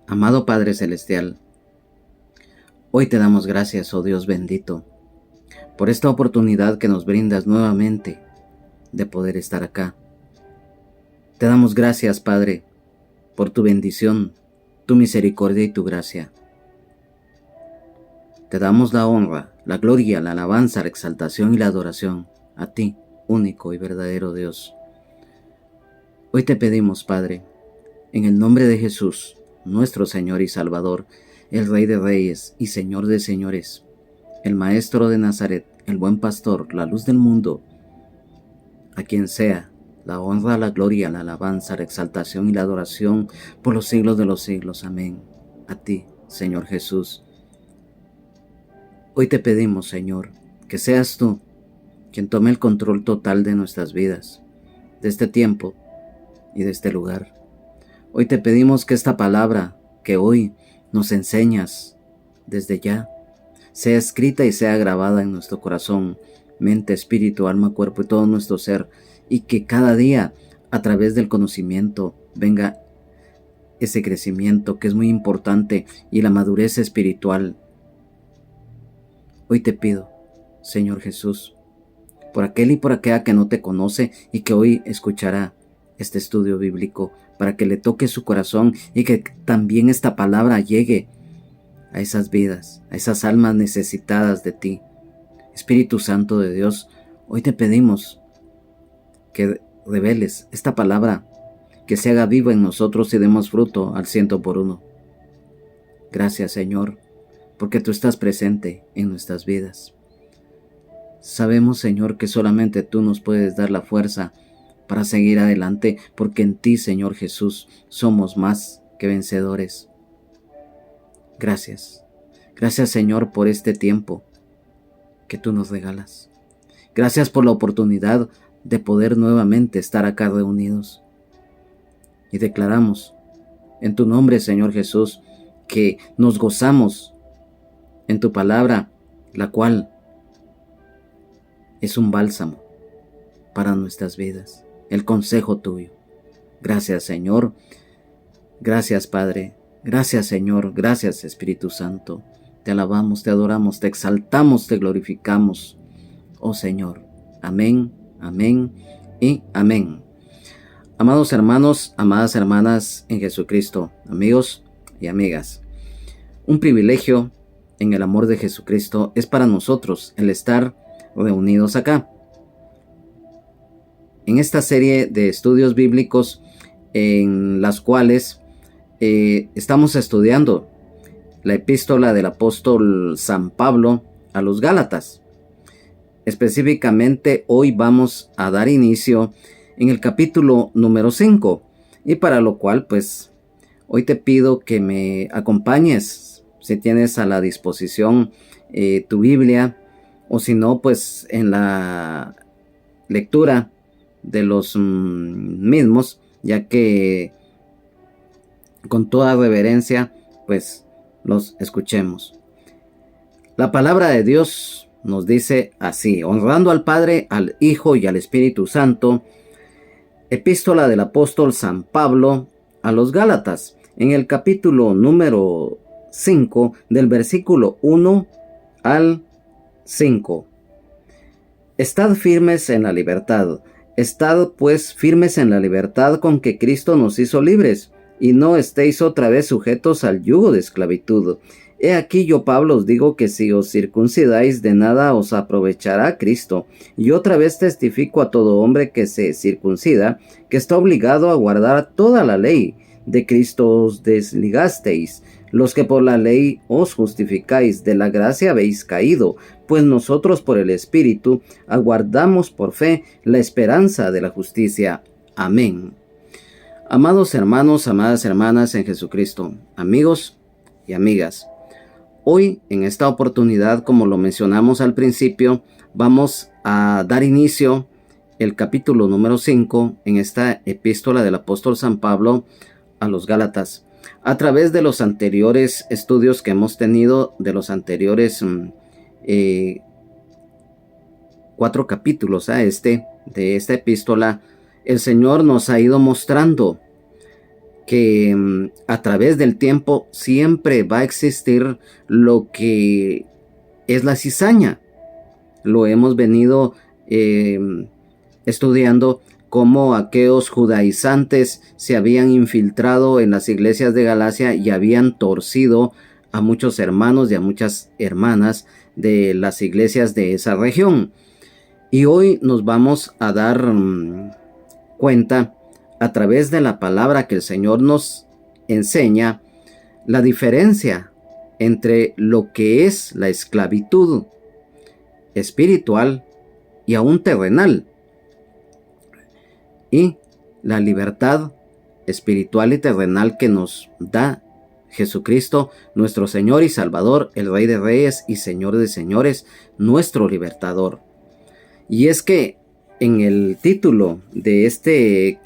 Amado Padre Celestial, hoy te damos gracias, oh Dios bendito, por esta oportunidad que nos brindas nuevamente de poder estar acá. Te damos gracias, Padre, por tu bendición, tu misericordia y tu gracia. Te damos la honra, la gloria, la alabanza, la exaltación y la adoración a ti, único y verdadero Dios. Hoy te pedimos, Padre, en el nombre de Jesús, nuestro Señor y Salvador, el Rey de Reyes y Señor de Señores, el Maestro de Nazaret, el buen pastor, la luz del mundo, a quien sea la honra, la gloria, la alabanza, la exaltación y la adoración por los siglos de los siglos. Amén. A ti, Señor Jesús. Hoy te pedimos, Señor, que seas tú quien tome el control total de nuestras vidas, de este tiempo y de este lugar. Hoy te pedimos que esta palabra que hoy nos enseñas desde ya sea escrita y sea grabada en nuestro corazón, mente, espíritu, alma, cuerpo y todo nuestro ser, y que cada día a través del conocimiento venga ese crecimiento que es muy importante y la madurez espiritual. Hoy te pido, Señor Jesús, por aquel y por aquella que no te conoce y que hoy escuchará este estudio bíblico, para que le toque su corazón y que también esta palabra llegue a esas vidas, a esas almas necesitadas de ti. Espíritu Santo de Dios, hoy te pedimos que reveles esta palabra, que se haga viva en nosotros y demos fruto al 100%. Gracias, Señor, porque tú estás presente en nuestras vidas. Sabemos, Señor, que solamente tú nos puedes dar la fuerza para seguir adelante, porque en ti, Señor Jesús, somos más que vencedores. Gracias. Gracias, Señor, por este tiempo que tú nos regalas. Gracias por la oportunidad de poder nuevamente estar acá reunidos. Y declaramos en tu nombre, Señor Jesús, que nos gozamos en tu palabra, la cual es un bálsamo para nuestras vidas, el consejo tuyo. Gracias, Señor. Gracias, Padre. Gracias, Señor. Gracias, Espíritu Santo. Te alabamos, te adoramos, te exaltamos, te glorificamos, oh Señor. Amén, amén y amén. Amados hermanos, amadas hermanas en Jesucristo, amigos y amigas, un privilegio en el amor de Jesucristo es para nosotros el estar reunidos acá. En esta serie de estudios bíblicos en las cuales estamos estudiando la epístola del apóstol San Pablo a los Gálatas. Específicamente hoy vamos a dar inicio en el capítulo número 5, y para lo cual pues hoy te pido que me acompañes, si tienes a la disposición tu Biblia, o si no pues en la lectura de los mismos, ya que con toda reverencia pues los escuchemos. La palabra de Dios nos dice así: honrando al Padre, al Hijo y al Espíritu Santo. Epístola del apóstol San Pablo a los Gálatas, en el capítulo número 5, del versículo 1 al 5. Estad firmes en la libertad. Estad pues firmes en la libertad con que Cristo nos hizo libres, y no estéis otra vez sujetos al yugo de esclavitud. He aquí yo, Pablo, os digo que si os circuncidáis, de nada os aprovechará Cristo. Y otra vez testifico a todo hombre que se circuncida, que está obligado a guardar toda la ley. De Cristo os desligasteis. Los que por la ley os justificáis, de la gracia habéis caído, pues nosotros por el Espíritu aguardamos por fe la esperanza de la justicia. Amén. Amados hermanos, amadas hermanas en Jesucristo, amigos y amigas, hoy en esta oportunidad, como lo mencionamos al principio, vamos a dar inicio el capítulo número 5 en esta epístola del apóstol San Pablo a los Gálatas. A través de los anteriores estudios que hemos tenido, de los anteriores 4 capítulos de esta epístola, el Señor nos ha ido mostrando que a través del tiempo siempre va a existir lo que es la cizaña. Lo hemos venido estudiando, cómo aquellos judaizantes se habían infiltrado en las iglesias de Galacia y habían torcido a muchos hermanos y a muchas hermanas de las iglesias de esa región. Y hoy nos vamos a dar cuenta, a través de la palabra que el Señor nos enseña, la diferencia entre lo que es la esclavitud espiritual y aún terrenal, y la libertad espiritual y terrenal que nos da Jesucristo, nuestro Señor y Salvador, el Rey de Reyes y Señor de Señores, nuestro libertador. Y es que en el título de este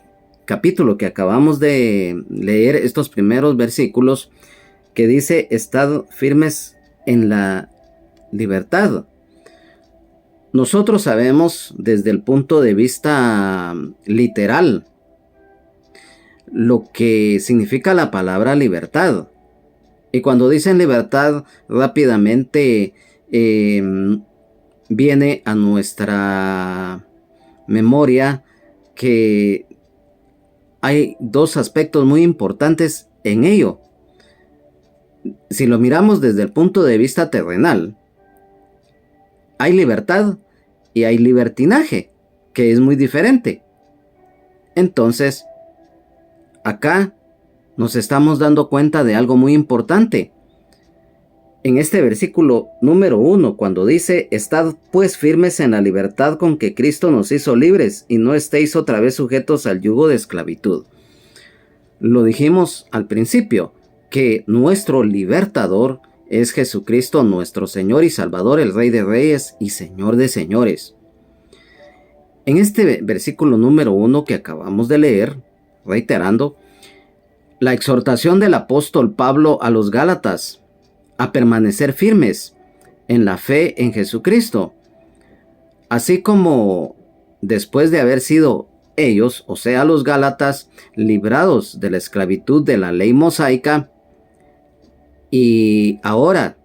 capítulo que acabamos de leer, estos primeros versículos, que dice: estad firmes en la libertad. Nosotros sabemos desde el punto de vista literal lo que significa la palabra libertad. Y cuando dicen libertad, rápidamente viene a nuestra memoria que hay dos aspectos muy importantes en ello. Si lo miramos desde el punto de vista terrenal, hay libertad y hay libertinaje, que es muy diferente. Entonces, acá nos estamos dando cuenta de algo muy importante. En este versículo número 1, cuando dice: estad pues firmes en la libertad con que Cristo nos hizo libres, y no estéis otra vez sujetos al yugo de esclavitud. Lo dijimos al principio, que nuestro libertador es Jesucristo, nuestro Señor y Salvador, el Rey de Reyes y Señor de Señores. En este versículo número 1 que acabamos de leer, reiterando, la exhortación del apóstol Pablo a los Gálatas a permanecer firmes en la fe en Jesucristo, así como después de haber sido ellos, o sea los Gálatas, librados de la esclavitud de la ley mosaica, y ahora,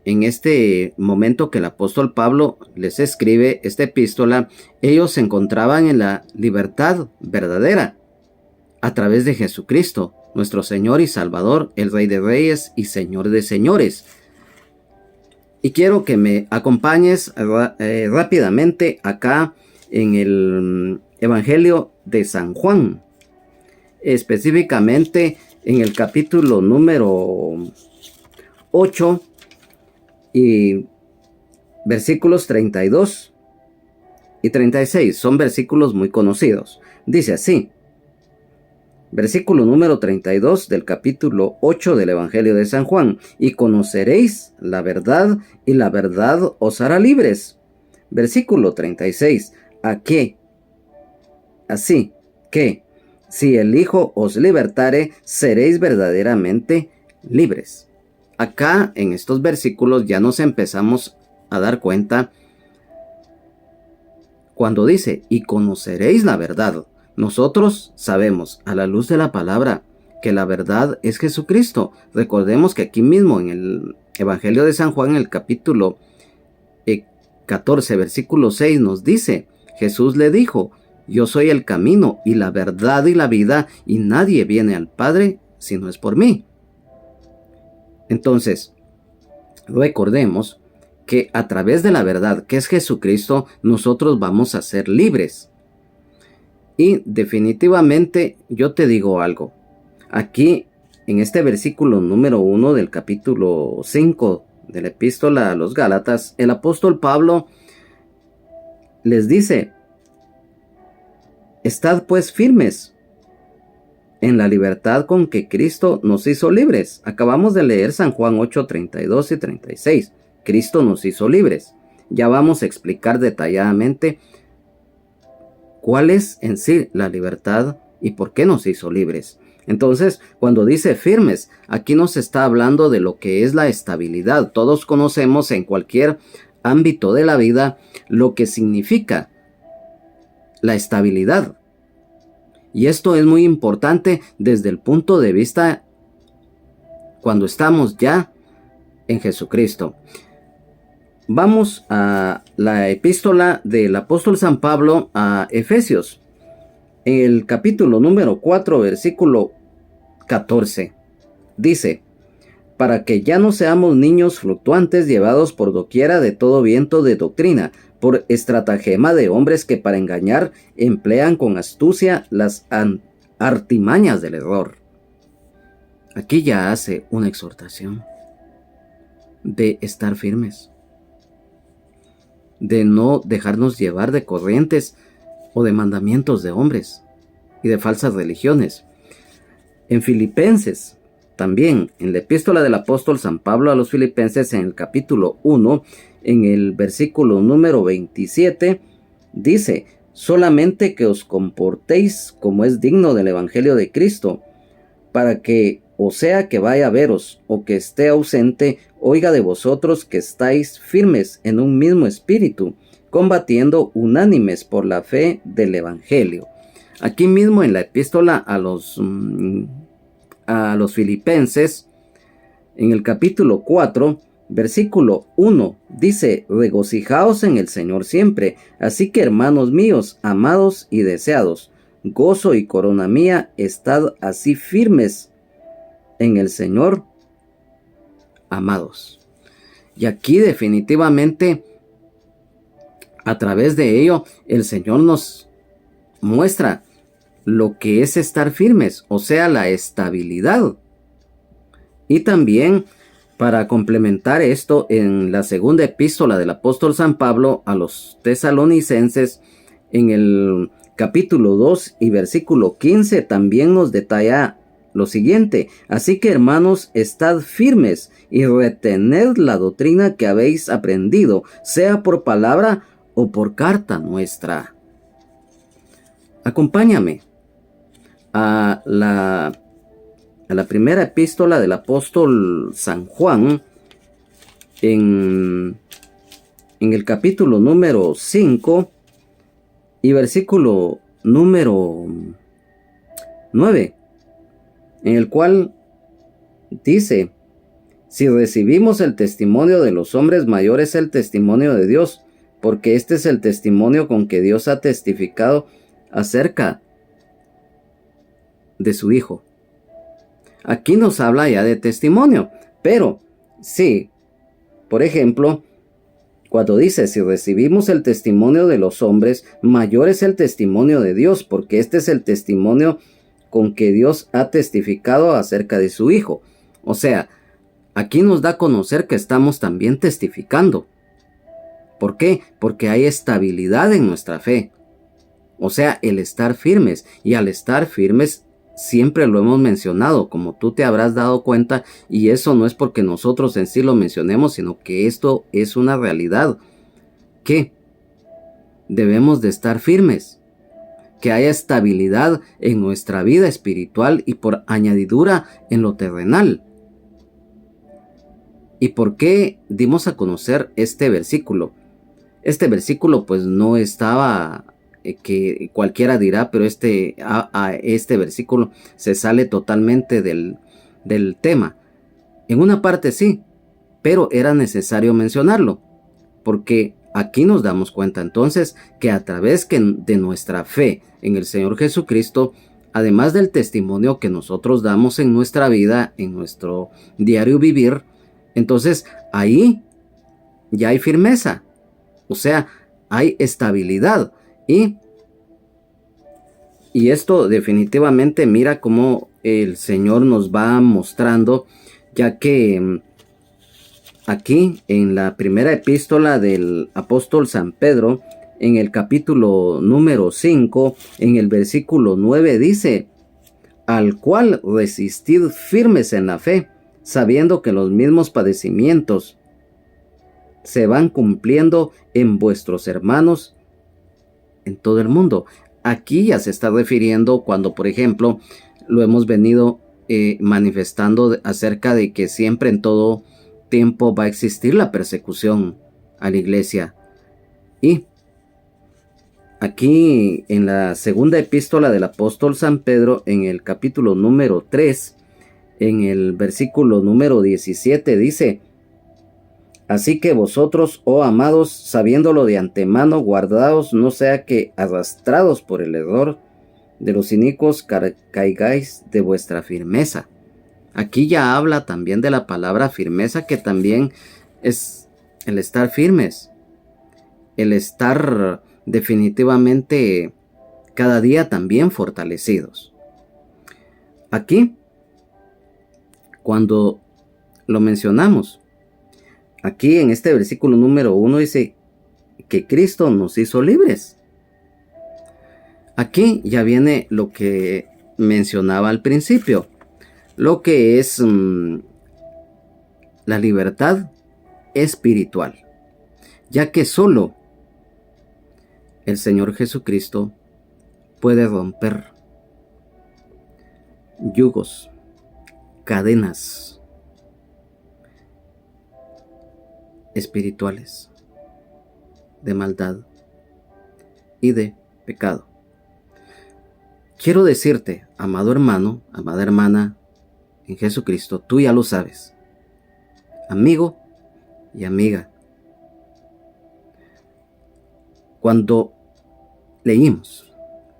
en este momento que el apóstol Pablo les escribe esta epístola, ellos se encontraban en la libertad verdadera a través de Jesucristo, nuestro Señor y Salvador, el Rey de Reyes y Señor de Señores. Y quiero que me acompañes rápidamente acá en el Evangelio de San Juan, específicamente en el capítulo número 8 y versículos 32 y 36. Son versículos muy conocidos. Dice así, versículo número 32 del capítulo 8 del Evangelio de San Juan: y conoceréis la verdad, y la verdad os hará libres. Versículo 36, así que si el Hijo os libertare, seréis verdaderamente libres. Acá en estos versículos ya nos empezamos a dar cuenta cuando dice: y conoceréis la verdad. Nosotros sabemos a la luz de la palabra que la verdad es Jesucristo. Recordemos que aquí mismo en el Evangelio de San Juan, en el capítulo 14, versículo 6, nos dice: Jesús le dijo: yo soy el camino y la verdad y la vida, y nadie viene al Padre si no es por mí. Entonces, recordemos que a través de la verdad, que es Jesucristo, nosotros vamos a ser libres. Y definitivamente yo te digo algo. Aquí, en este versículo número 1 del capítulo 5 de la epístola a los Gálatas, el apóstol Pablo les dice: estad pues firmes en la libertad con que Cristo nos hizo libres. Acabamos de leer San Juan 8, 32 y 36. Cristo nos hizo libres. Ya vamos a explicar detalladamente cuál es en sí la libertad y por qué nos hizo libres. Entonces, cuando dice firmes, aquí nos está hablando de lo que es la estabilidad. Todos conocemos en cualquier ámbito de la vida lo que significa la estabilidad. Y esto es muy importante desde el punto de vista cuando estamos ya en Jesucristo. Vamos a la epístola del apóstol San Pablo a Efesios, en el capítulo número 4, versículo 14. Dice: para que ya no seamos niños fluctuantes llevados por doquiera de todo viento de doctrina, por estratagema de hombres que para engañar emplean con astucia las artimañas del error. Aquí ya hace una exhortación de estar firmes, de no dejarnos llevar de corrientes o de mandamientos de hombres y de falsas religiones. En Filipenses, también en la epístola del apóstol San Pablo a los Filipenses, en el capítulo 1, en el versículo número 27, dice: solamente que os comportéis como es digno del evangelio de Cristo, para que, o sea que vaya a veros o que esté ausente, oiga de vosotros que estáis firmes en un mismo espíritu, combatiendo unánimes por la fe del evangelio. Aquí mismo en la epístola a los Filipenses, en el capítulo 4, versículo 1, dice: regocijaos en el Señor siempre. Así que, hermanos míos, amados y deseados, gozo y corona mía, estad así firmes en el Señor, amados. Y aquí definitivamente, a través de ello, el Señor nos muestra lo que es estar firmes, o sea, la estabilidad. Y también, para complementar esto, en la segunda epístola del apóstol San Pablo a los tesalonicenses, en el capítulo 2 y versículo 15, también nos detalla lo siguiente: así que, hermanos, estad firmes y retened la doctrina que habéis aprendido, sea por palabra o por carta nuestra. Acompáñame a la primera epístola del apóstol San Juan, en el capítulo número 5 y versículo número 9, en el cual dice: si recibimos el testimonio de los hombres, mayor es el testimonio de Dios, porque este es el testimonio con que Dios ha testificado acerca de su Hijo. Aquí nos habla ya de testimonio, pero sí, por ejemplo, cuando dice: si recibimos el testimonio de los hombres, mayor es el testimonio de Dios, porque este es el testimonio con que Dios ha testificado acerca de su Hijo. O sea, aquí nos da a conocer que estamos también testificando. ¿Por qué? Porque hay estabilidad en nuestra fe. O sea, el estar firmes. Y al estar firmes, siempre lo hemos mencionado, como tú te habrás dado cuenta, y eso no es porque nosotros en sí lo mencionemos, sino que esto es una realidad, que debemos de estar firmes, que haya estabilidad en nuestra vida espiritual y por añadidura en lo terrenal. ¿Y por qué dimos a conocer este versículo? Este versículo pues no estaba, que cualquiera dirá, pero este versículo se sale totalmente del tema. En una parte sí, pero era necesario mencionarlo, porque aquí nos damos cuenta entonces que a través de nuestra fe en el Señor Jesucristo, además del testimonio que nosotros damos en nuestra vida, en nuestro diario vivir, entonces ahí ya hay firmeza, o sea, hay estabilidad. Y esto definitivamente, mira cómo el Señor nos va mostrando, ya que aquí en la primera epístola del apóstol San Pedro, en el capítulo número 5, en el versículo 9 dice: al cual resistid firmes en la fe, sabiendo que los mismos padecimientos se van cumpliendo en vuestros hermanos en todo el mundo. Aquí ya se está refiriendo cuando, por ejemplo, lo hemos venido manifestando acerca de que siempre en todo tiempo va a existir la persecución a la iglesia. Y Aquí en la segunda epístola del apóstol San Pedro, en el capítulo número 3, en el versículo número 17, dice: Así que vosotros, oh amados, sabiéndolo de antemano, guardaos, no sea que arrastrados por el error de los inicuos caigáis de vuestra firmeza. Aquí ya habla también de la palabra firmeza, que también es el estar firmes, el estar definitivamente cada día también fortalecidos. Aquí, cuando lo mencionamos, aquí en este versículo número 1 dice que Cristo nos hizo libres. Aquí ya viene lo que mencionaba al principio, lo que es la libertad espiritual, ya que solo el Señor Jesucristo puede romper yugos, cadenas espirituales de maldad y de pecado. Quiero decirte, amado hermano, amada hermana, en Jesucristo, tú ya lo sabes, amigo y amiga. Cuando leímos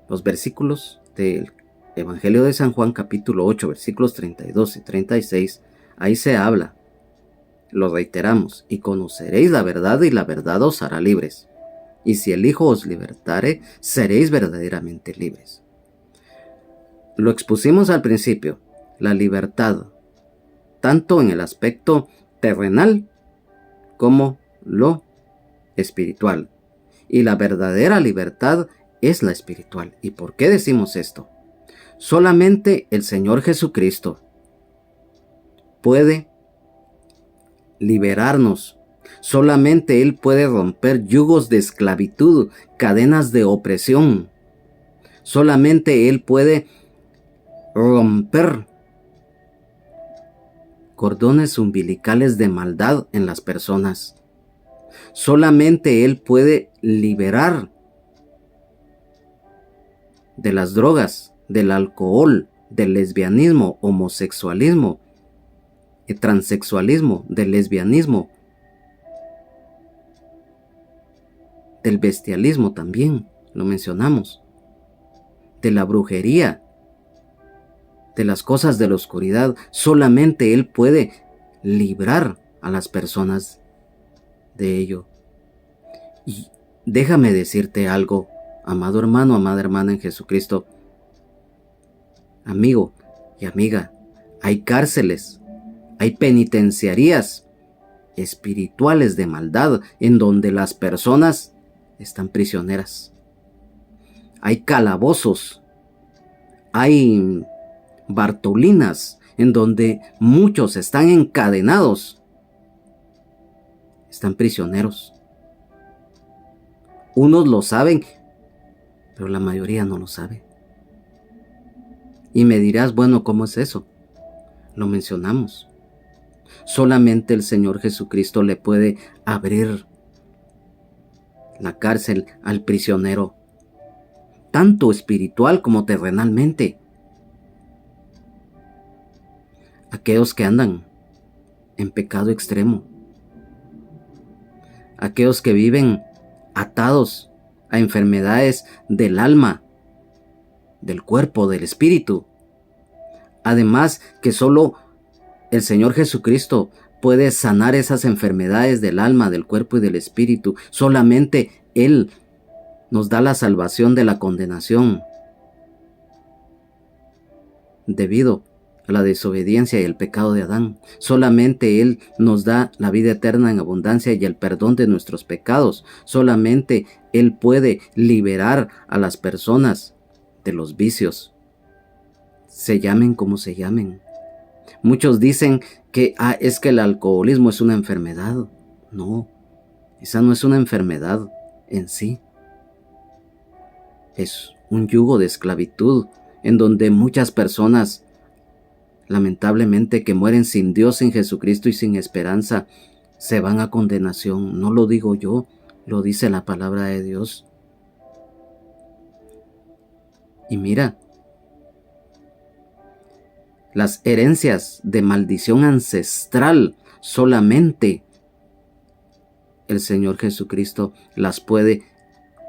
los versículos del Evangelio de San Juan, capítulo 8, versículos 32 y 36, ahí se habla, lo reiteramos: y conoceréis la verdad, y la verdad os hará libres. Y si el Hijo os libertare, seréis verdaderamente libres. Lo expusimos al principio, la libertad, tanto en el aspecto terrenal como lo espiritual. Y la verdadera libertad es la espiritual. ¿Y por qué decimos esto? Solamente el Señor Jesucristo puede liberarnos. Solamente Él puede romper yugos de esclavitud, cadenas de opresión. Solamente Él puede romper cordones umbilicales de maldad en las personas. Solamente Él puede liberar de las drogas, del alcohol, del lesbianismo, homosexualismo, transexualismo, del lesbianismo, del bestialismo también, lo mencionamos, de la brujería, de las cosas de la oscuridad. Solamente Él puede librar a las personas de ello. Y déjame decirte algo, amado hermano, amada hermana en Jesucristo, amigo y amiga, hay cárceles, hay penitenciarías espirituales de maldad en donde las personas están prisioneras. Hay calabozos, hay bartolinas en donde muchos están encadenados, están prisioneros. Unos lo saben, pero la mayoría no lo sabe. Y me dirás, bueno, ¿cómo es eso? Lo mencionamos. Solamente el Señor Jesucristo le puede abrir la cárcel al prisionero, tanto espiritual como terrenalmente. Aquellos que andan en pecado extremo, aquellos que viven atados a enfermedades del alma, del cuerpo, del espíritu. Además que solo el Señor Jesucristo puede sanar esas enfermedades del alma, del cuerpo y del espíritu. Solamente Él nos da la salvación de la condenación debido a la desobediencia y el pecado de Adán. Solamente Él nos da la vida eterna en abundancia y el perdón de nuestros pecados. Solamente Él puede liberar a las personas de los vicios, se llamen como se llamen. Muchos dicen que es que el alcoholismo es una enfermedad. No, esa no es una enfermedad en sí. Es un yugo de esclavitud en donde muchas personas, lamentablemente, que mueren sin Dios, sin Jesucristo y sin esperanza, se van a condenación. No lo digo yo, lo dice la palabra de Dios. Y mira, las herencias de maldición ancestral solamente el Señor Jesucristo las puede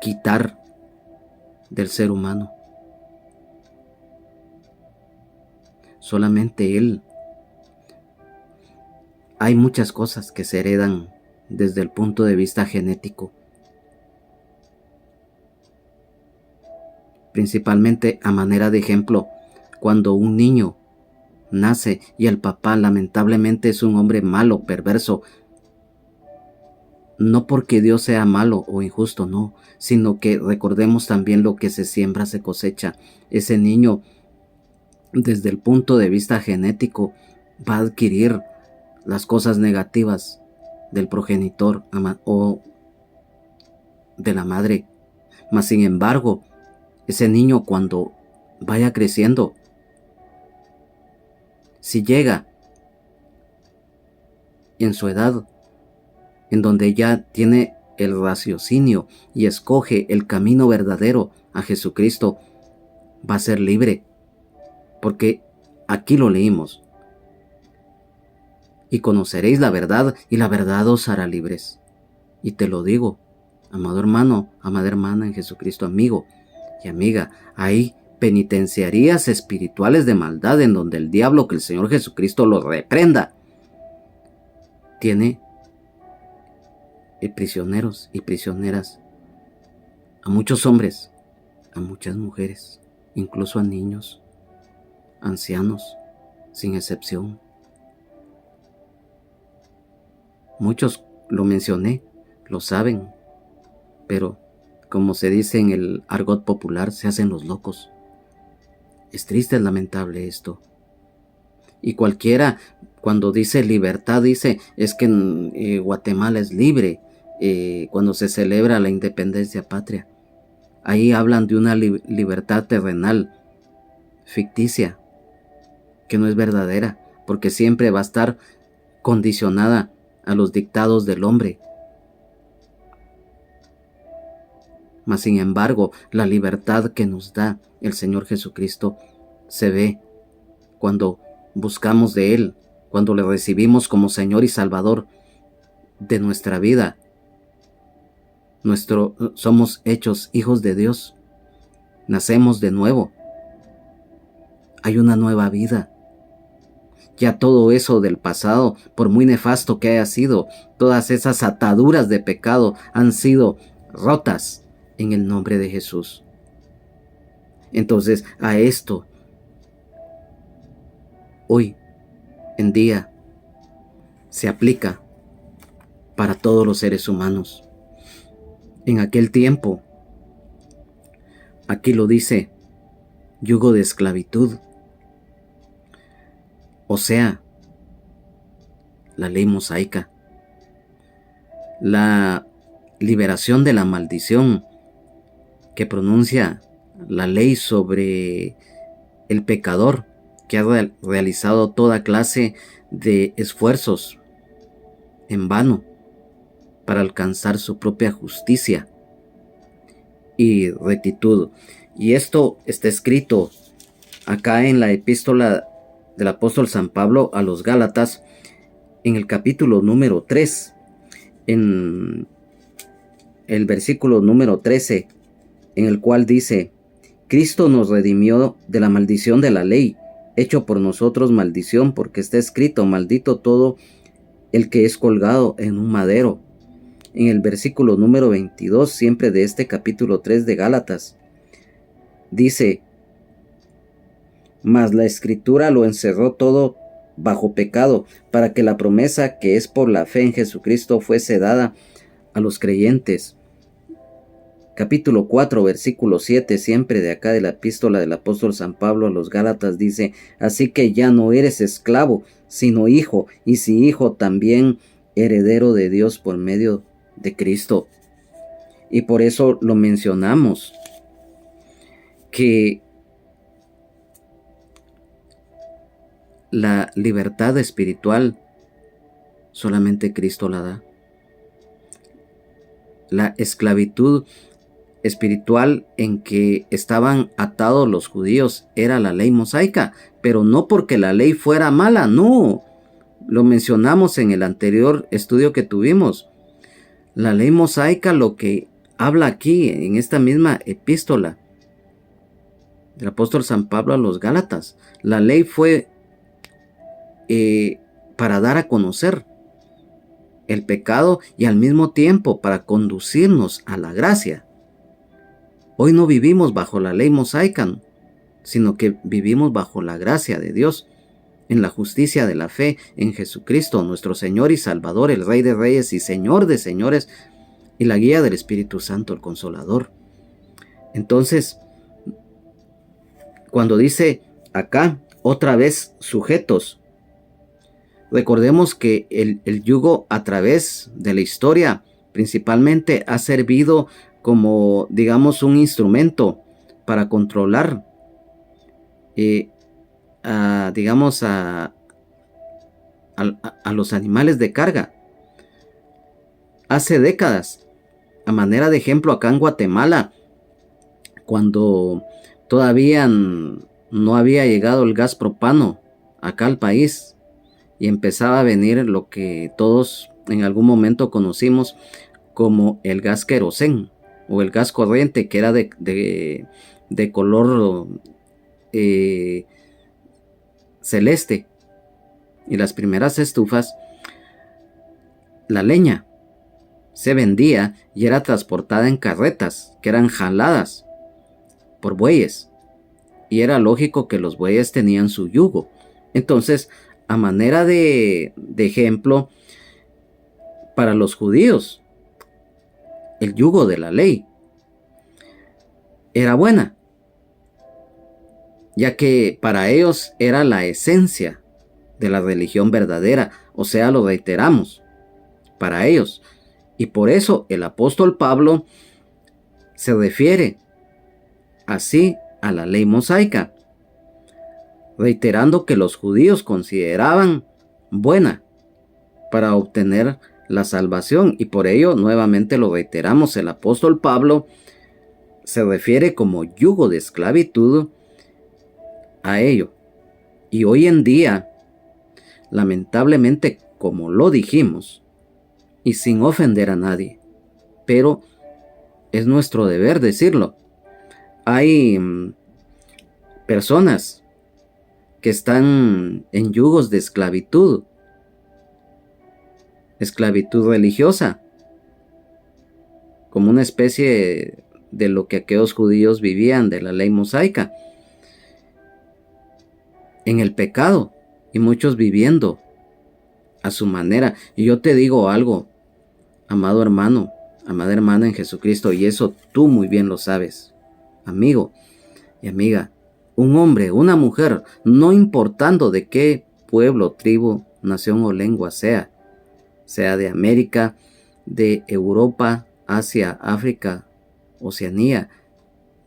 quitar del ser humano. Solamente Él. Hay muchas cosas que se heredan desde el punto de vista genético. Principalmente a manera de ejemplo, cuando un niño nace y el papá lamentablemente es un hombre malo, perverso, no porque Dios sea malo o injusto, no, sino que recordemos también lo que se siembra se cosecha. Ese niño, desde el punto de vista genético, va a adquirir las cosas negativas del progenitor o de la madre. Mas sin embargo, ese niño cuando vaya creciendo, si llega en su edad, en donde ya tiene el raciocinio y escoge el camino verdadero a Jesucristo, va a ser libre. Porque aquí lo leímos. Y conoceréis la verdad, y la verdad os hará libres. Y te lo digo, amado hermano, amada hermana en Jesucristo, amigo y amiga, hay penitenciarías espirituales de maldad en donde el diablo, que el Señor Jesucristo lo reprenda, tiene prisioneros y prisioneras a muchos hombres, a muchas mujeres, incluso a niños, ancianos, sin excepción. Muchos, lo mencioné, lo saben, pero como se dice en el argot popular, se hacen los locos. Es triste, es lamentable esto. Y cualquiera, cuando dice libertad, dice, es que Guatemala es libre, cuando se celebra la independencia patria. Ahí hablan de una libertad terrenal, ficticia, que no es verdadera, porque siempre va a estar condicionada a los dictados del hombre. Mas sin embargo, la libertad que nos da el Señor Jesucristo se ve cuando buscamos de Él, cuando le recibimos como Señor y Salvador de nuestra vida. Somos hechos hijos de Dios. Nacemos de nuevo. Hay una nueva vida. Ya todo eso del pasado, por muy nefasto que haya sido, todas esas ataduras de pecado han sido rotas en el nombre de Jesús. Entonces, a esto, hoy en día, se aplica para todos los seres humanos. En aquel tiempo, aquí lo dice, yugo de esclavitud. O sea, la ley mosaica, la liberación de la maldición que pronuncia la ley sobre el pecador que ha realizado toda clase de esfuerzos en vano para alcanzar su propia justicia y rectitud. Y esto está escrito acá en la epístola del apóstol San Pablo a los Gálatas, en el capítulo número 3, en el versículo número 13, en el cual dice: Cristo nos redimió de la maldición de la ley, hecho por nosotros maldición, porque está escrito: maldito todo el que es colgado en un madero. En el versículo número 22, siempre de este capítulo 3 de Gálatas, dice: mas la Escritura lo encerró todo bajo pecado, para que la promesa que es por la fe en Jesucristo fuese dada a los creyentes. Capítulo 4, versículo 7, siempre de acá de la epístola del apóstol San Pablo a los Gálatas, dice: así que ya no eres esclavo, sino hijo, y si hijo, también heredero de Dios por medio de Cristo. Y por eso lo mencionamos, que la libertad espiritual solamente Cristo la da. La esclavitud espiritual en que estaban atados los judíos era la ley mosaica, pero no porque la ley fuera mala, no. Lo mencionamos en el anterior estudio que tuvimos. La ley mosaica, lo que habla aquí en esta misma epístola del apóstol San Pablo a los Gálatas, la ley fue para dar a conocer el pecado y al mismo tiempo para conducirnos a la gracia. Hoy no vivimos bajo la ley mosaica, sino que vivimos bajo la gracia de Dios, en la justicia de la fe en Jesucristo, nuestro Señor y Salvador, el Rey de Reyes y Señor de Señores, y la guía del Espíritu Santo, el Consolador. Entonces, cuando dice acá, otra vez sujetos, recordemos que el yugo a través de la historia principalmente ha servido como, digamos, un instrumento para controlar, a los animales de carga. Hace décadas, a manera de ejemplo, acá en Guatemala, cuando todavía no había llegado el gas propano acá al país y empezaba a venir lo que todos en algún momento conocimos como el gas querosén o el gas corriente, que era de color celeste, y las primeras estufas, la leña se vendía y era transportada en carretas que eran jaladas por bueyes, y era lógico que los bueyes tenían su yugo. Entonces, a manera de ejemplo, para los judíos, el yugo de la ley era buena, ya que para ellos era la esencia de la religión verdadera, o sea, lo reiteramos, para ellos. Y por eso el apóstol Pablo se refiere así a la ley mosaica, reiterando que los judíos consideraban buena para obtener la salvación, y por ello nuevamente lo reiteramos, el apóstol Pablo se refiere como yugo de esclavitud a ello. Y hoy en día, lamentablemente, como lo dijimos, y sin ofender a nadie, pero es nuestro deber decirlo, hay personas que están en yugos de esclavitud religiosa, como una especie de lo que aquellos judíos vivían de la ley mosaica, en el pecado, y muchos viviendo a su manera. Y yo te digo algo, amado hermano, amada hermana en Jesucristo, y eso tú muy bien lo sabes, amigo y amiga, un hombre, una mujer, no importando de qué pueblo, tribu, nación o lengua sea de América, de Europa, Asia, África, Oceanía,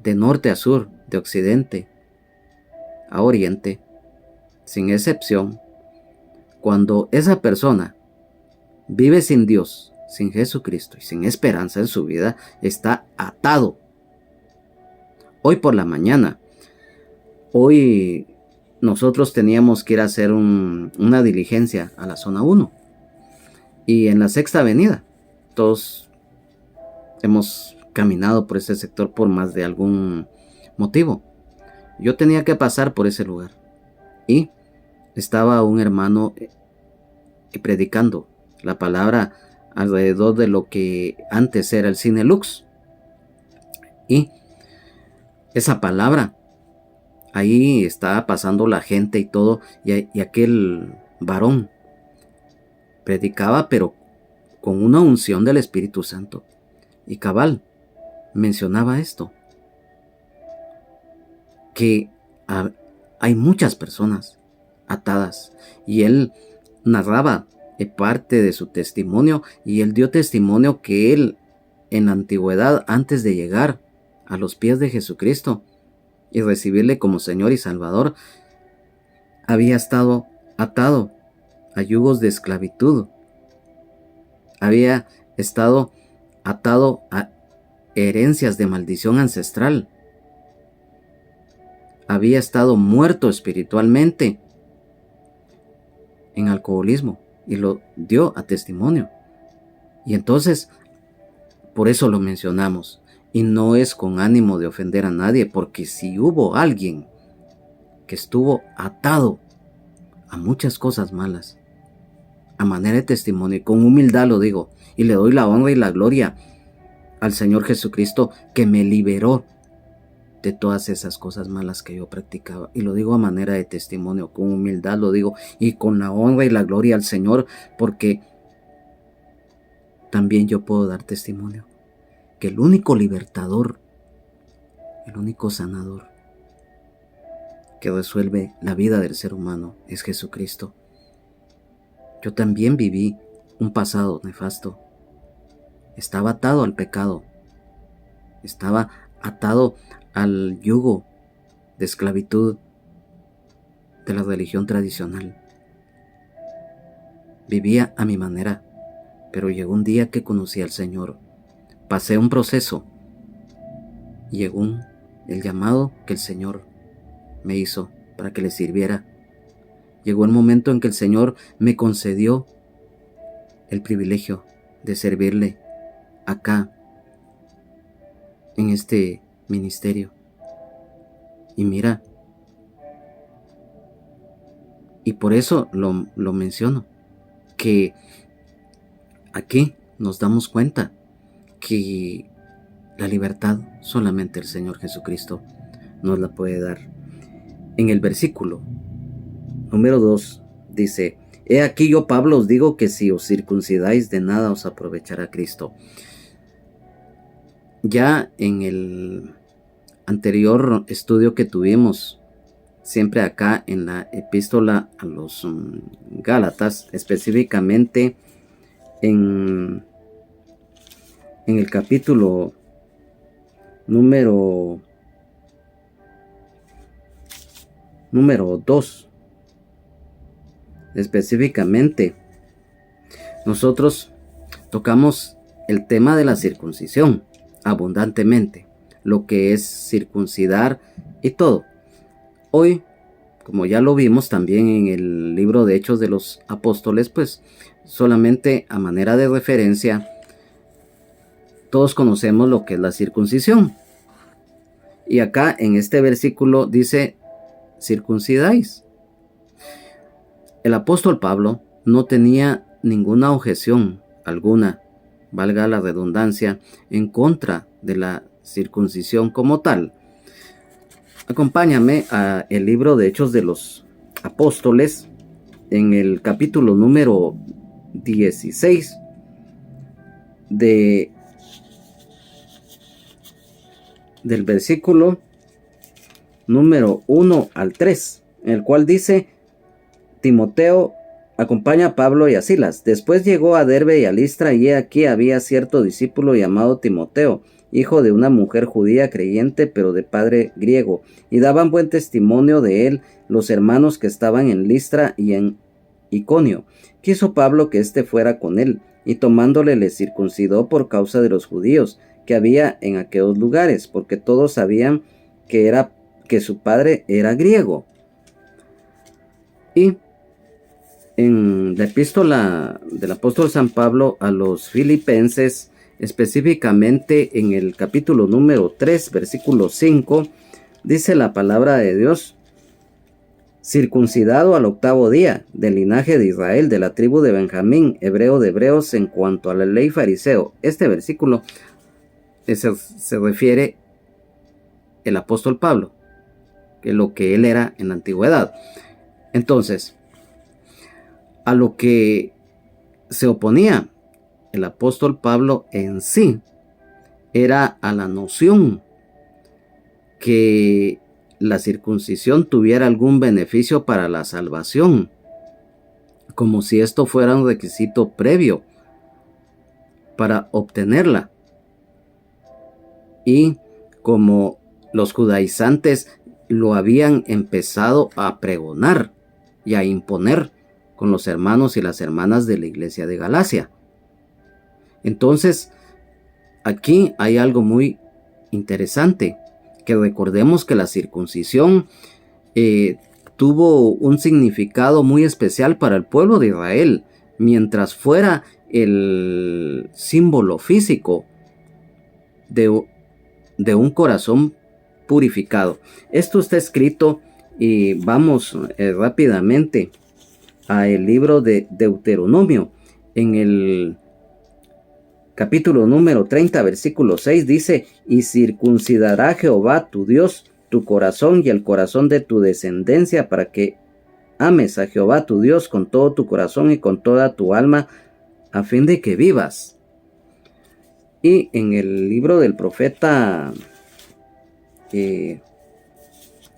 de norte a sur, de occidente a oriente, sin excepción, cuando esa persona vive sin Dios, sin Jesucristo y sin esperanza en su vida, está atado. Hoy por la mañana, hoy nosotros teníamos que ir a hacer una diligencia a la zona 1 y en la Sexta Avenida. Todos hemos caminado por ese sector por más de algún motivo. Yo tenía que pasar por ese lugar y estaba un hermano predicando la palabra alrededor de lo que antes era el Cine Lux, y esa palabra ahí estaba pasando la gente y todo, y aquel varón predicaba pero con una unción del Espíritu Santo, y cabal mencionaba esto, que hay muchas personas atadas, y él narraba parte de su testimonio, y él dio testimonio que él en la antigüedad, antes de llegar a los pies de Jesucristo y recibirle como Señor y Salvador, había estado atado a yugos de esclavitud, había estado atado herencias de maldición ancestral. Había estado muerto espiritualmente en alcoholismo y lo dio a testimonio. Y entonces, por eso lo mencionamos. Y no es con ánimo de ofender a nadie, porque si hubo alguien que estuvo atado a muchas cosas malas, a manera de testimonio, y con humildad lo digo, y le doy la honra y la gloria al Señor Jesucristo que me liberó de todas esas cosas malas que yo practicaba. Y lo digo a manera de testimonio, con humildad lo digo, y con la honra y la gloria al Señor, porque también yo puedo dar testimonio que el único libertador, el único sanador que resuelve la vida del ser humano es Jesucristo. Yo también viví un pasado nefasto. Estaba atado al pecado. Estaba atado al yugo de esclavitud de la religión tradicional. Vivía a mi manera, pero llegó un día que conocí al Señor. Pasé un proceso. Llegó el llamado que el Señor me hizo para que le sirviera. Llegó el momento en que el Señor me concedió el privilegio de servirle acá, en este ministerio. Y mira, y por eso lo menciono, que aquí nos damos cuenta que la libertad solamente el Señor Jesucristo nos la puede dar. En el versículo número 2 dice: He aquí yo, Pablo, os digo que si os circuncidáis, de nada os aprovechará Cristo. Ya en el anterior estudio que tuvimos, siempre acá en la epístola a los Gálatas, específicamente en el capítulo número 2, específicamente, nosotros tocamos el tema de la circuncisión abundantemente, lo que es circuncidar y todo. Hoy, como ya lo vimos también en el libro de Hechos de los Apóstoles, pues solamente a manera de referencia, todos conocemos lo que es la circuncisión. Y acá en este versículo dice: circuncidáis. El apóstol Pablo no tenía ninguna objeción alguna, valga la redundancia, en contra de la circuncisión como tal. Acompáñame a el libro de Hechos de los Apóstoles, en el capítulo número 16, del versículo número 1 al 3, en el cual dice: Timoteo acompaña a Pablo y a Silas. Después llegó a Derbe y a Listra, y aquí había cierto discípulo llamado Timoteo, hijo de una mujer judía creyente, pero de padre griego, y daban buen testimonio de él los hermanos que estaban en Listra y en Iconio. Quiso Pablo que éste fuera con él, y tomándole le circuncidó por causa de los judíos que había en aquellos lugares, porque todos sabían que su padre era griego. Y en la epístola del apóstol San Pablo a los Filipenses, específicamente en el capítulo número 3, versículo 5, dice la palabra de Dios: circuncidado al 8º día, del linaje de Israel, de la tribu de Benjamín, hebreo de hebreos, en cuanto a la ley fariseo. Este versículo se refiere el apóstol Pablo, que lo que él era en la antigüedad. Entonces, a lo que se oponía el apóstol Pablo en sí era a la noción que la circuncisión tuviera algún beneficio para la salvación, como si esto fuera un requisito previo para obtenerla. Y como los judaizantes lo habían empezado a pregonar y a imponer con los hermanos y las hermanas de la iglesia de Galacia. Entonces, aquí hay algo muy interesante, que recordemos que la circuncisión tuvo un significado muy especial para el pueblo de Israel, mientras fuera el símbolo físico de un corazón purificado. Esto está escrito, y vamos rápidamente al libro de Deuteronomio, en el capítulo número 30, versículo 6, dice: y circuncidará Jehová tu Dios tu corazón y el corazón de tu descendencia, para que ames a Jehová tu Dios con todo tu corazón y con toda tu alma, a fin de que vivas. Y en el libro del profeta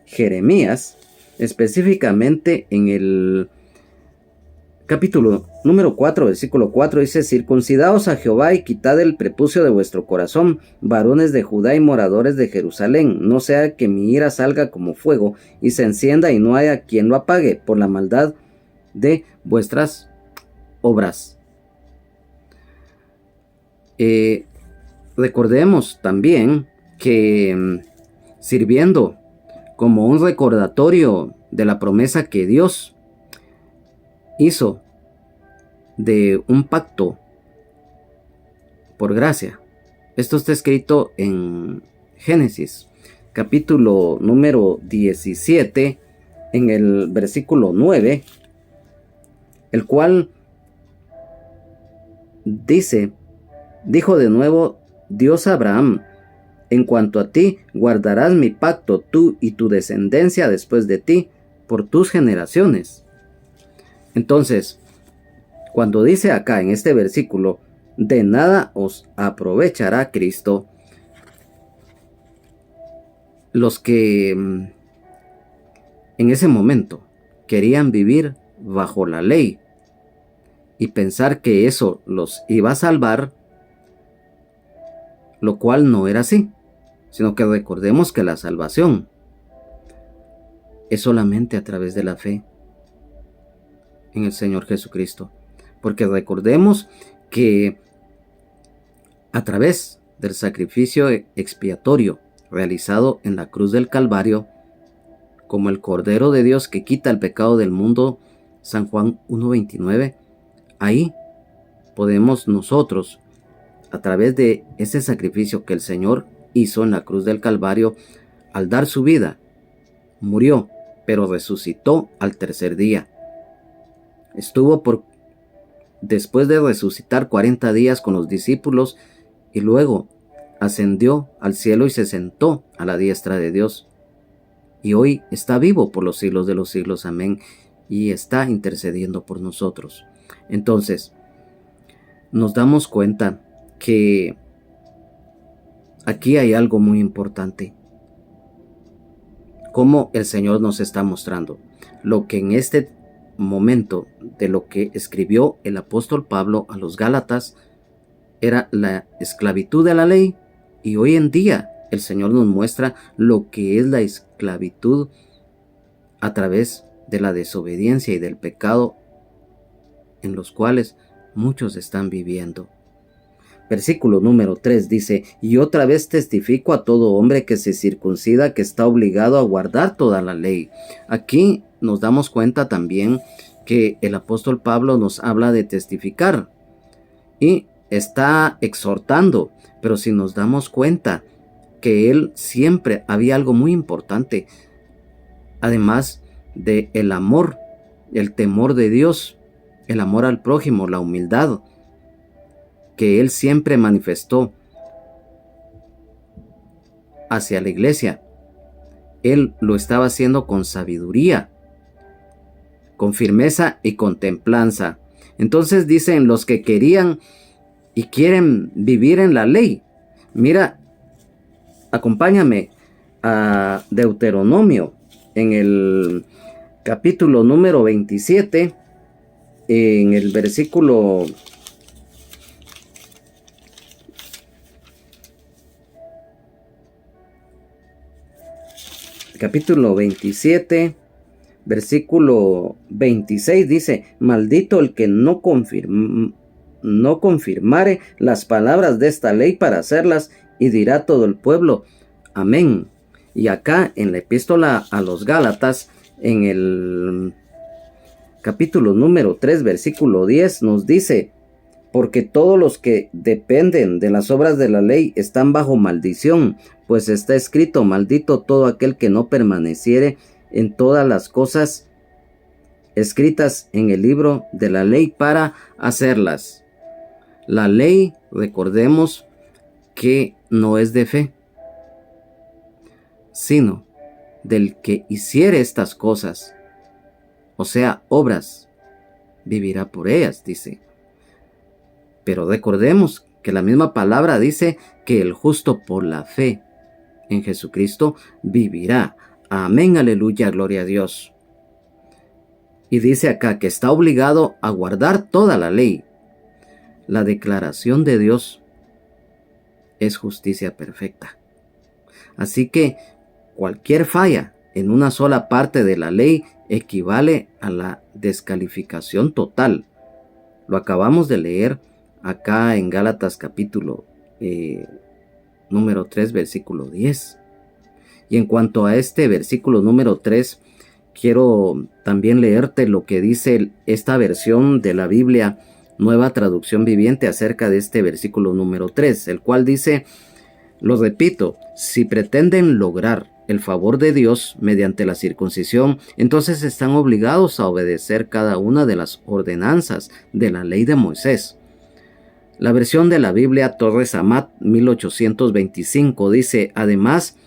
Jeremías, específicamente en el capítulo número 4, versículo 4, dice: circuncidaos a Jehová y quitad el prepucio de vuestro corazón, varones de Judá y moradores de Jerusalén, no sea que mi ira salga como fuego y se encienda y no haya quien lo apague por la maldad de vuestras obras. Recordemos también que sirviendo como un recordatorio de la promesa que Dios hizo de un pacto por gracia. Esto está escrito en Génesis, capítulo número 17, en el versículo 9, el cual dice: dijo de nuevo Dios a Abraham: en cuanto a ti, guardarás mi pacto, tú y tu descendencia después de ti, por tus generaciones. Entonces, cuando dice acá en este versículo: de nada os aprovechará Cristo, los que en ese momento querían vivir bajo la ley y pensar que eso los iba a salvar, lo cual no era así, sino que recordemos que la salvación es solamente a través de la fe en el Señor Jesucristo. Porque recordemos que a través del sacrificio expiatorio realizado en la cruz del Calvario, como el Cordero de Dios que quita el pecado del mundo, San Juan 1:29, ahí podemos nosotros, a través de ese sacrificio que el Señor hizo en la cruz del Calvario, al dar su vida, murió, pero resucitó al tercer día. Estuvo después de resucitar 40 días con los discípulos, y luego ascendió al cielo y se sentó a la diestra de Dios. Y hoy está vivo por los siglos de los siglos. Amén. Y está intercediendo por nosotros. Entonces, nos damos cuenta que aquí hay algo muy importante. Como el Señor nos está mostrando lo que en este momento de lo que escribió el apóstol Pablo a los Gálatas era la esclavitud de la ley, y hoy en día el Señor nos muestra lo que es la esclavitud a través de la desobediencia y del pecado en los cuales muchos están viviendo. Versículo número 3 dice: y otra vez testifico a todo hombre que se circuncida que está obligado a guardar toda la ley. Aquí nos damos cuenta también que el apóstol Pablo nos habla de testificar y está exhortando, pero si nos damos cuenta que él siempre había algo muy importante, además de el amor, el temor de Dios, el amor al prójimo, la humildad, que él siempre manifestó hacia la iglesia. Él lo estaba haciendo con sabiduría, con firmeza y con templanza. Entonces dicen los que querían y quieren vivir en la ley. Mira, acompáñame a Deuteronomio en el capítulo número 27, en el versículo capítulo 27, versículo 26 dice: maldito el que no no confirmare las palabras de esta ley para hacerlas, y dirá todo el pueblo, amén. Y acá en la epístola a los Gálatas, en el capítulo número 3, versículo 10, nos dice, porque todos los que dependen de las obras de la ley están bajo maldición, pues está escrito, maldito todo aquel que no permaneciere en todas las cosas escritas en el libro de la ley para hacerlas. La ley, recordemos que no es de fe, sino del que hiciere estas cosas, o sea, obras, vivirá por ellas, dice. Pero recordemos que la misma palabra dice que el justo por la fe en Jesucristo vivirá. Amén, aleluya, gloria a Dios. Y dice acá que está obligado a guardar toda la ley. La declaración de Dios es justicia perfecta. Así que cualquier falla en una sola parte de la ley equivale a la descalificación total. Lo acabamos de leer acá en Gálatas capítulo número 3, versículo 10. Y en cuanto a este versículo número 3, quiero también leerte lo que dice esta versión de la Biblia, Nueva Traducción Viviente, acerca de este versículo número 3, el cual dice, lo repito, si pretenden lograr el favor de Dios mediante la circuncisión, entonces están obligados a obedecer cada una de las ordenanzas de la ley de Moisés. La versión de la Biblia Torres Amat 1825 dice, además,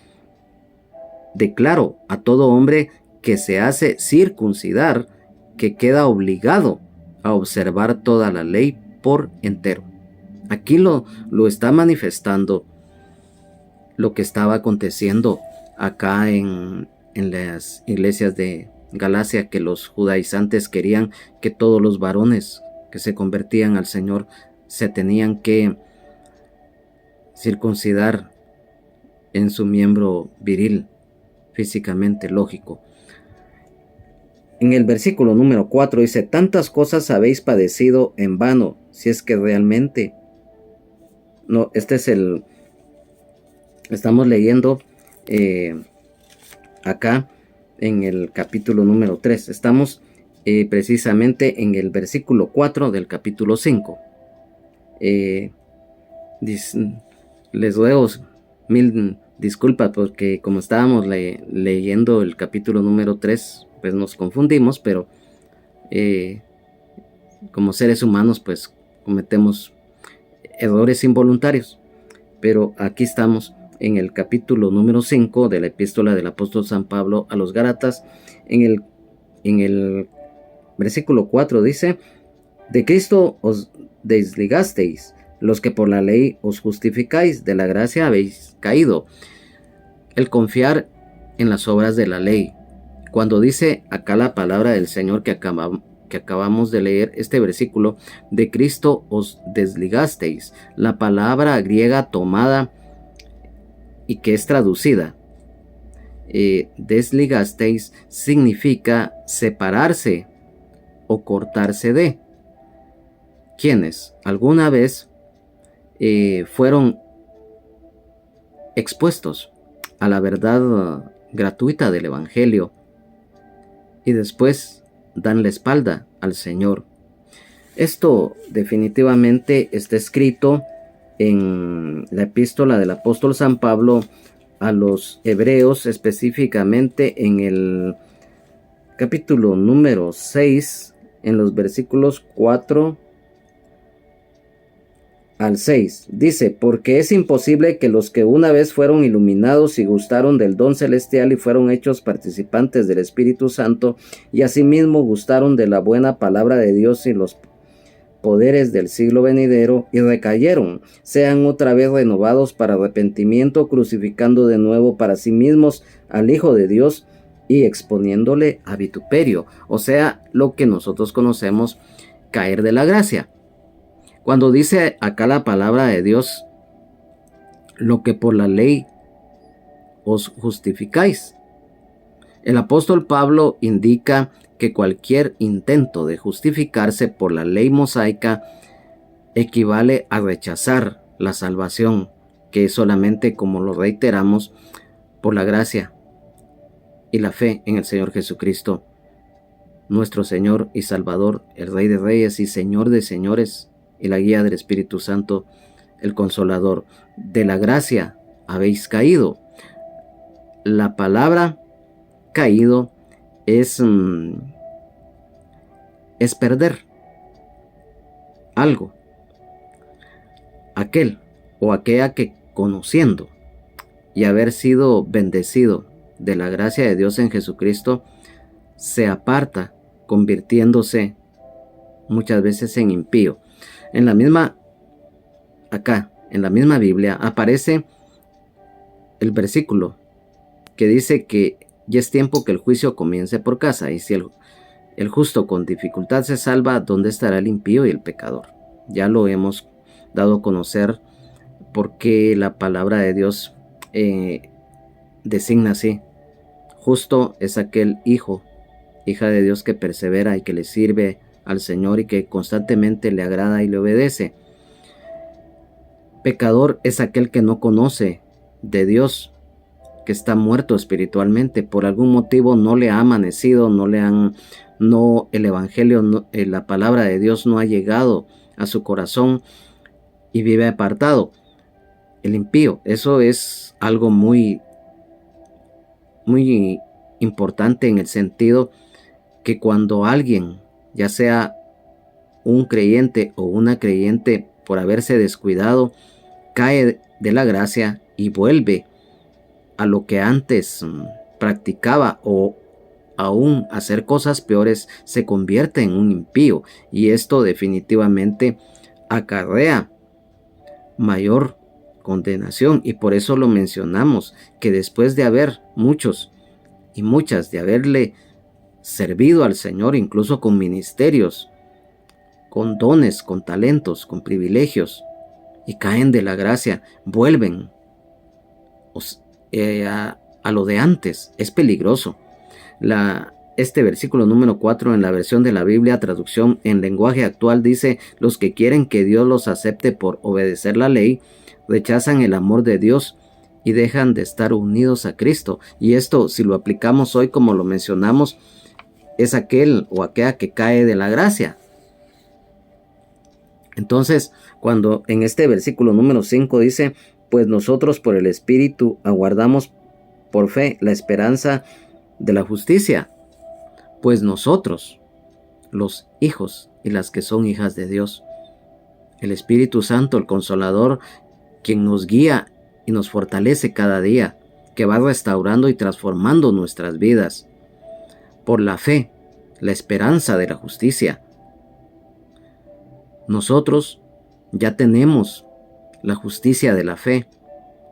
declaro a todo hombre que se hace circuncidar que queda obligado a observar toda la ley por entero. Aquí lo está manifestando lo que estaba aconteciendo acá en las iglesias de Galacia, que los judaizantes querían que todos los varones que se convertían al Señor se tenían que circuncidar en su miembro viril, físicamente, lógico. En el versículo número 4 dice, tantas cosas habéis padecido en vano, si es que realmente... No, estamos leyendo acá en el capítulo número 3. Estamos precisamente en el versículo 4 del capítulo 5. Les ruego mil disculpas porque como estábamos leyendo el capítulo número 3, pues nos confundimos, pero como seres humanos pues cometemos errores involuntarios. Pero aquí estamos en el capítulo número 5 de la epístola del apóstol San Pablo a los Gálatas. En el versículo 4 dice, de Cristo os desligasteis, los que por la ley os justificáis, de la gracia habéis caído. El confiar en las obras de la ley. Cuando dice acá la palabra del Señor que acabamos de leer, este versículo, de Cristo os desligasteis, la palabra griega tomada y que es traducida, desligasteis, significa separarse o cortarse de. Quienes alguna vez fueron expuestos a la verdad gratuita del Evangelio y después dan la espalda al Señor. Esto definitivamente está escrito en la epístola del apóstol San Pablo a los hebreos, específicamente en el capítulo número 6, en los versículos 4 al 6. Dice, porque es imposible que los que una vez fueron iluminados y gustaron del don celestial y fueron hechos participantes del Espíritu Santo y asimismo gustaron de la buena palabra de Dios y los poderes del siglo venidero y recayeron, sean otra vez renovados para arrepentimiento, crucificando de nuevo para sí mismos al Hijo de Dios y exponiéndole a vituperio, o sea, lo que nosotros conocemos caer de la gracia. Cuando dice acá la palabra de Dios, lo que por la ley os justificáis, el apóstol Pablo indica que cualquier intento de justificarse por la ley mosaica equivale a rechazar la salvación, que es solamente, como lo reiteramos, por la gracia y la fe en el Señor Jesucristo, nuestro Señor y Salvador, el Rey de Reyes y Señor de Señores, y la guía del Espíritu Santo, el Consolador. De la gracia habéis caído. La palabra caído es perder algo. Aquel o aquella que, conociendo y haber sido bendecido de la gracia de Dios en Jesucristo, se aparta, convirtiéndose muchas veces en impío. En la misma Biblia aparece el versículo que dice que ya es tiempo que el juicio comience por casa, y si el justo con dificultad se salva, ¿dónde estará el impío y el pecador? Ya lo hemos dado a conocer, porque la palabra de Dios designa así: justo es aquel hija de Dios que persevera y que le sirve al Señor y que constantemente le agrada y le obedece. Pecador es aquel que no conoce de Dios, que está muerto espiritualmente, por algún motivo no le ha amanecido, el evangelio, la palabra de Dios no ha llegado a su corazón y vive apartado. El impío, eso es algo muy, muy importante, en el sentido que cuando alguien, ya sea un creyente o una creyente, por haberse descuidado, cae de la gracia y vuelve a lo que antes practicaba, o aún hacer cosas peores, se convierte en un impío, y esto definitivamente acarrea mayor condenación. Y por eso lo mencionamos, que después de haber muchos y muchas de haberle servido al Señor, incluso con ministerios, con dones, con talentos, con privilegios, y caen de la gracia, vuelven a lo de antes. Es peligroso. Este versículo número 4 en la versión de la Biblia, traducción en lenguaje actual, dice: los que quieren que Dios los acepte por obedecer la ley, rechazan el amor de Dios y dejan de estar unidos a Cristo. Y esto, si lo aplicamos hoy, como lo mencionamos, es aquel o aquella que cae de la gracia. Entonces, cuando en este versículo número 5 dice: pues nosotros por el Espíritu aguardamos por fe la esperanza de la justicia. Pues nosotros, los hijos y las que son hijas de Dios, el Espíritu Santo, el Consolador, quien nos guía y nos fortalece cada día, que va restaurando y transformando nuestras vidas. Por la fe, la esperanza de la justicia. Nosotros ya tenemos la justicia de la fe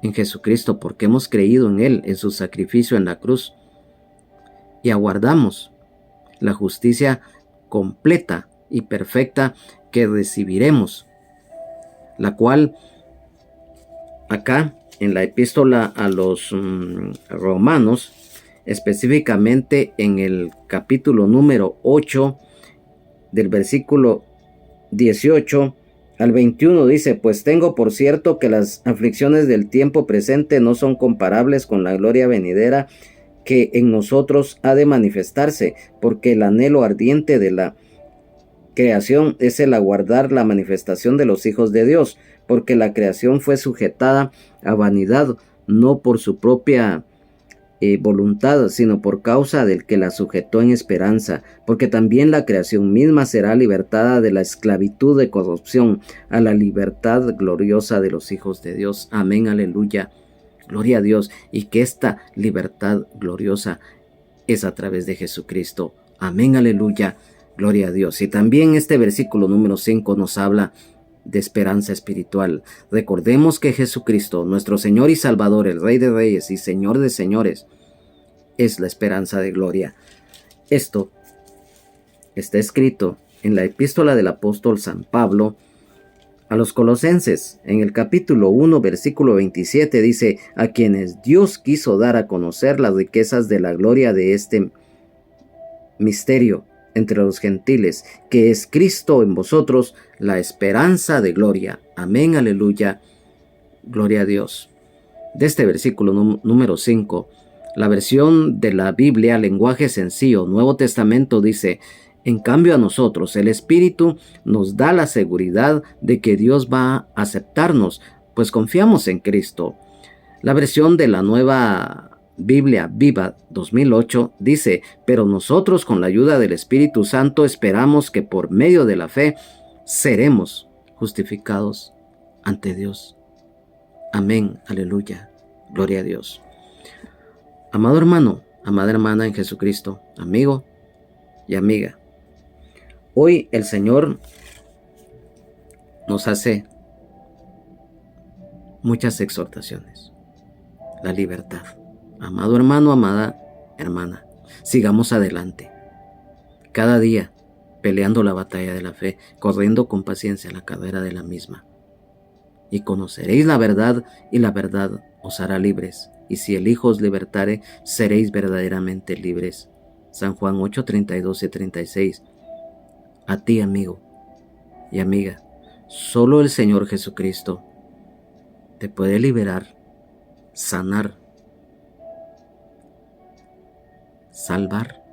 en Jesucristo, porque hemos creído en Él, en su sacrificio en la cruz, y aguardamos la justicia completa y perfecta que recibiremos, la cual acá en la epístola a los Romanos, específicamente en el capítulo número 8, del versículo 18 al 21, dice: pues tengo por cierto que las aflicciones del tiempo presente no son comparables con la gloria venidera que en nosotros ha de manifestarse, porque el anhelo ardiente de la creación es el aguardar la manifestación de los hijos de Dios, porque la creación fue sujetada a vanidad, no por su propia voluntad, sino por causa del que la sujetó en esperanza, porque también la creación misma será libertada de la esclavitud de corrupción a la libertad gloriosa de los hijos de Dios. Amén, aleluya, gloria a Dios, y que esta libertad gloriosa es a través de Jesucristo. Amén, aleluya, gloria a Dios. Y también este versículo número 5 nos habla de esperanza espiritual. Recordemos que Jesucristo, nuestro Señor y Salvador, el Rey de Reyes y Señor de Señores, es la esperanza de gloria. Esto está escrito en la epístola del apóstol San Pablo a los Colosenses, en el capítulo 1, versículo 27, dice: a quienes Dios quiso dar a conocer las riquezas de la gloria de este misterio, entre los gentiles, que es Cristo en vosotros, la esperanza de gloria. Amén, aleluya, gloria a Dios. De este versículo número 5, la versión de la Biblia, lenguaje sencillo, Nuevo Testamento, dice: en cambio a nosotros el Espíritu nos da la seguridad de que Dios va a aceptarnos, pues confiamos en Cristo. La versión de la Nueva Biblia Viva 2008 dice: pero nosotros con la ayuda del Espíritu Santo esperamos que por medio de la fe seremos justificados ante Dios. Amén, aleluya, gloria a Dios. Amado hermano, amada hermana en Jesucristo, amigo y amiga, hoy el Señor nos hace muchas exhortaciones. La libertad. Amado hermano, amada hermana, sigamos adelante. Cada día peleando la batalla de la fe, corriendo con paciencia la carrera de la misma. Y conoceréis la verdad, y la verdad os hará libres. Y si el Hijo os libertare, seréis verdaderamente libres. San Juan 8, 32 y 36. A ti, amigo y amiga, solo el Señor Jesucristo te puede liberar, sanar, salvar,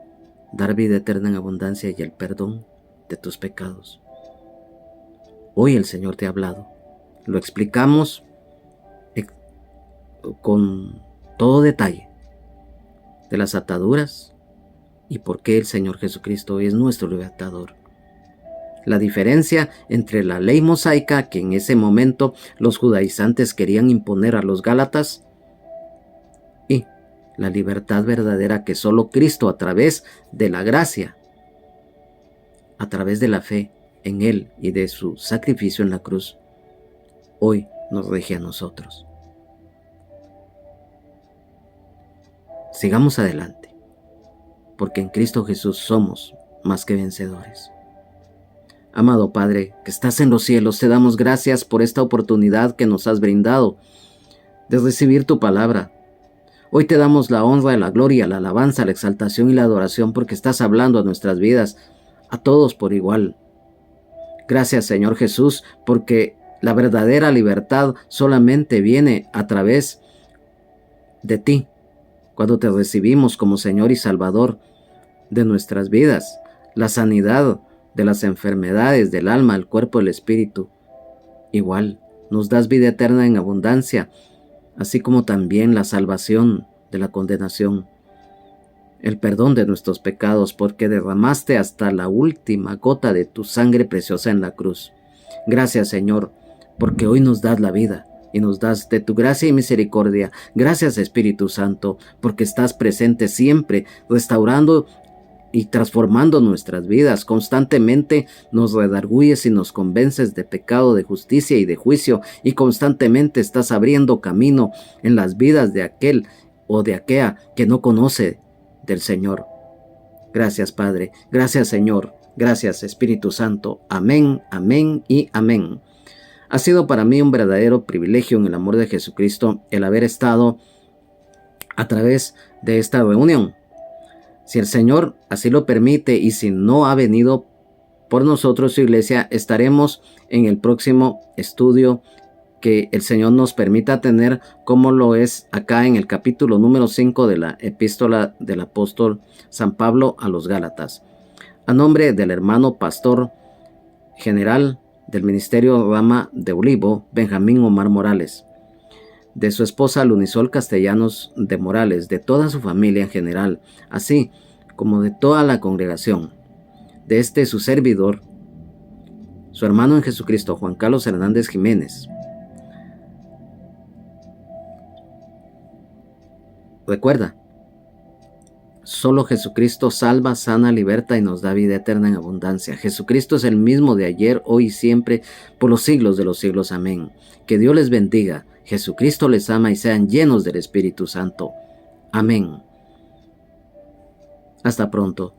dar vida eterna en abundancia y el perdón de tus pecados. Hoy el Señor te ha hablado. Lo explicamos con todo detalle de las ataduras y por qué el Señor Jesucristo hoy es nuestro libertador. La diferencia entre la ley mosaica que en ese momento los judaizantes querían imponer a los gálatas y la libertad verdadera que solo Cristo, a través de la gracia, a través de la fe en Él y de su sacrificio en la cruz, hoy nos rige a nosotros. Sigamos adelante, porque en Cristo Jesús somos más que vencedores. Amado Padre, que estás en los cielos, te damos gracias por esta oportunidad que nos has brindado de recibir tu palabra. Hoy te damos la honra, la gloria, la alabanza, la exaltación y la adoración porque estás hablando a nuestras vidas, a todos por igual. Gracias, Señor Jesús, porque la verdadera libertad solamente viene a través de ti, cuando te recibimos como Señor y Salvador de nuestras vidas, la sanidad de las enfermedades del alma, el cuerpo, el espíritu. Igual, nos das vida eterna en abundancia, así como también la salvación de la condenación, el perdón de nuestros pecados, porque derramaste hasta la última gota de tu sangre preciosa en la cruz. Gracias, Señor, porque hoy nos das la vida y nos das de tu gracia y misericordia. Gracias, Espíritu Santo, porque estás presente siempre, restaurando y transformando nuestras vidas. Constantemente nos redarguyes y nos convences de pecado, de justicia y de juicio, y constantemente estás abriendo camino en las vidas de aquel o de aquella que no conoce del Señor. Gracias, Padre. Gracias, Señor. Gracias, Espíritu Santo. Amén, amén y amén. Ha sido para mí un verdadero privilegio en el amor de Jesucristo el haber estado a través de esta reunión. Si el Señor así lo permite y si no ha venido por nosotros, su iglesia, estaremos en el próximo estudio que el Señor nos permita tener, como lo es acá en el capítulo número 5 de la epístola del apóstol San Pablo a los Gálatas. A nombre del hermano pastor general del Ministerio Rama de Olivo, Benjamín Omar Morales, de su esposa Lunisol Castellanos de Morales, de toda su familia en general, así como de toda la congregación, de su servidor, su hermano en Jesucristo, Juan Carlos Hernández Jiménez. Recuerda, solo Jesucristo salva, sana, liberta y nos da vida eterna en abundancia. Jesucristo es el mismo de ayer, hoy y siempre, por los siglos de los siglos. Amén. Que Dios les bendiga. Jesucristo les ama y sean llenos del Espíritu Santo. Amén. Hasta pronto.